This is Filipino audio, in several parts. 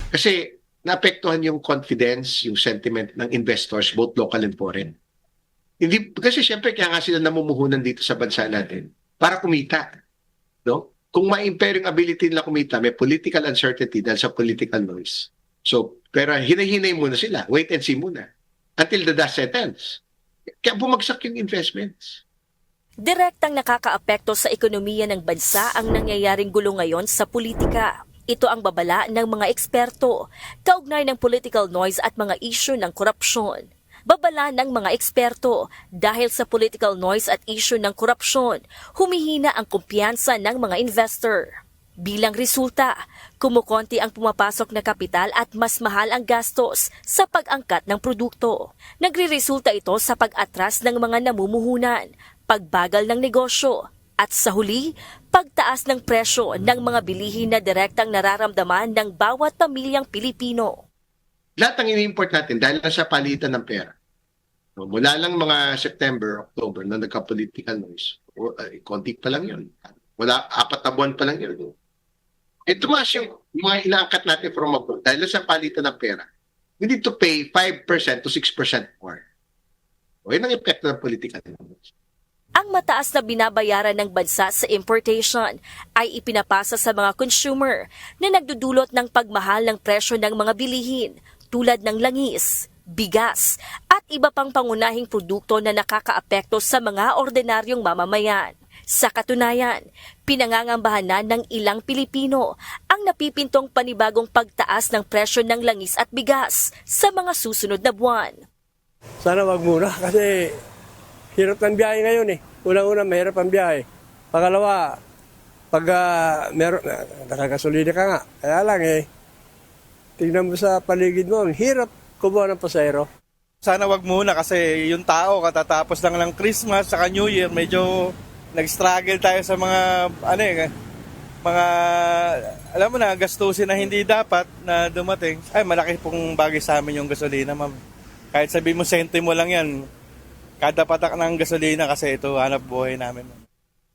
Kasi naapektuhan yung confidence, yung sentiment ng investors, both local and foreign. Hindi, kasi syempre kaya nga sila namumuhunan dito sa bansa natin para kumita. No? Kung ma-impair yung ability nila kumita, may political uncertainty dahil sa political noise. So, pero hinay-hinay muna sila. Wait and see muna. Until the dust settles. Kaya bumagsak yung investments. Direktang nakakaapekto sa ekonomiya ng bansa ang nangyayaring gulo ngayon sa politika. Ito ang babala ng mga eksperto, kaugnay ng political noise at mga issue ng korupsyon. Babala ng mga eksperto dahil sa political noise at issue ng korupsyon, humihina ang kumpiyansa ng mga investor. Bilang resulta, kumukonti ang pumapasok na kapital at mas mahal ang gastos sa pag-angkat ng produkto. Nagre-resulta ito sa pag-atras ng mga namumuhunan, pagbagal ng negosyo, at sa huli, pagtaas ng presyo ng mga bilihin na direktang nararamdaman ng bawat pamilyang Pilipino. Lahat ng ini-import natin dahil lang sa palitan ng pera. No, mula lang mga September, October na nagka-political noise, konti pa lang yun. Wala, 4 na buwan pa lang yun. Tumaas yung mga inaangkat natin from abroad dahil lang sa palitan ng pera. We need to pay 5% to 6% more. O yun ang epekto ng political noise. Ang mataas na binabayaran ng bansa sa importation ay ipinapasa sa mga consumer na nagdudulot ng pagmahal ng presyo ng mga bilihin tulad ng langis, bigas at iba pang pangunahing produkto na nakakaapekto sa mga ordinaryong mamamayan. Sa katunayan, pinangangambahan na ng ilang Pilipino ang napipintong panibagong pagtaas ng presyo ng langis at bigas sa mga susunod na buwan. Sana wag muna kasi hirap ng biyahe ngayon eh. Unang-una, mahirap ang biyahe. Pangalawa, pag nakakasolida ka nga, kaya lang eh, tingnan mo sa paligid mo, hirap kumuha ng pasahero. Sana wag muna kasi yung tao katatapos lang ng Christmas saka New Year, medyo nag-struggle tayo sa mga mga alam mo na gastusin na hindi dapat na dumating. Ay malaki pong bagay sa amin yung gasolina, ma'am. Kahit sabihin mo sentimo lang yan, kada patak ng gasolina kasi ito hanap buhay namin.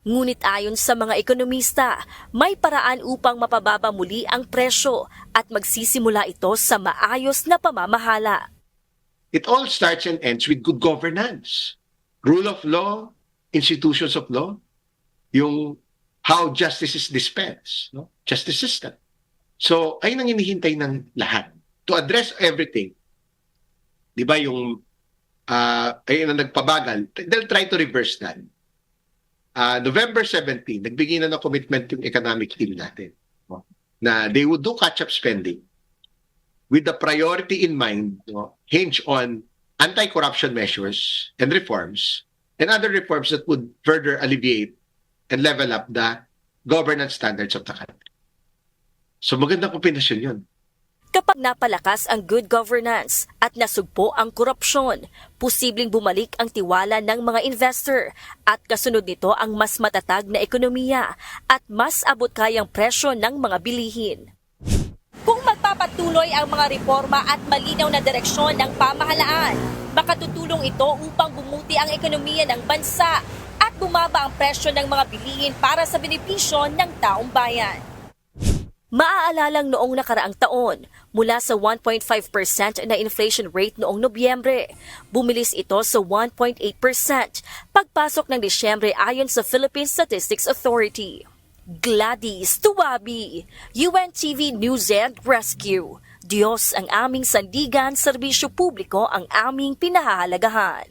Ngunit ayon sa mga ekonomista, may paraan upang mapababa muli ang presyo at magsisimula ito sa maayos na pamamahala. It all starts and ends with good governance. Rule of law, institutions of law, yung how justice is dispensed, no? Justice system. So, ayun ang hinihintay ng lahat. To address everything, di ba yung ayun ang nagpabagal, they'll try to reverse that. November 17, nagbigay na ng commitment yung economic team natin, no? Na they would do catch-up spending with the priority in mind, no? Hinge on anti-corruption measures and reforms and other reforms that would further alleviate and level up the governance standards of the country. So magandang kombinasyon yun. Kapag napalakas ang good governance at nasugpo ang korupsyon, posibleng bumalik ang tiwala ng mga investor at kasunod nito ang mas matatag na ekonomiya at mas abot kayang presyo ng mga bilihin. Kung magpapatuloy ang mga reforma at malinaw na direksyon ng pamahalaan, makatutulong ito upang bumuti ang ekonomiya ng bansa at bumaba ang presyo ng mga bilihin para sa benepisyo ng taong bayan. Maaalalang noong nakaraang taon, mula sa 1.5% na inflation rate noong Nobyembre, bumilis ito sa 1.8% pagpasok ng Disyembre ayon sa Philippine Statistics Authority. Gladys Tuwabi, UNTV News and Rescue. Diyos ang aming sandigan, serbisyo publiko ang aming pinahahalagahan.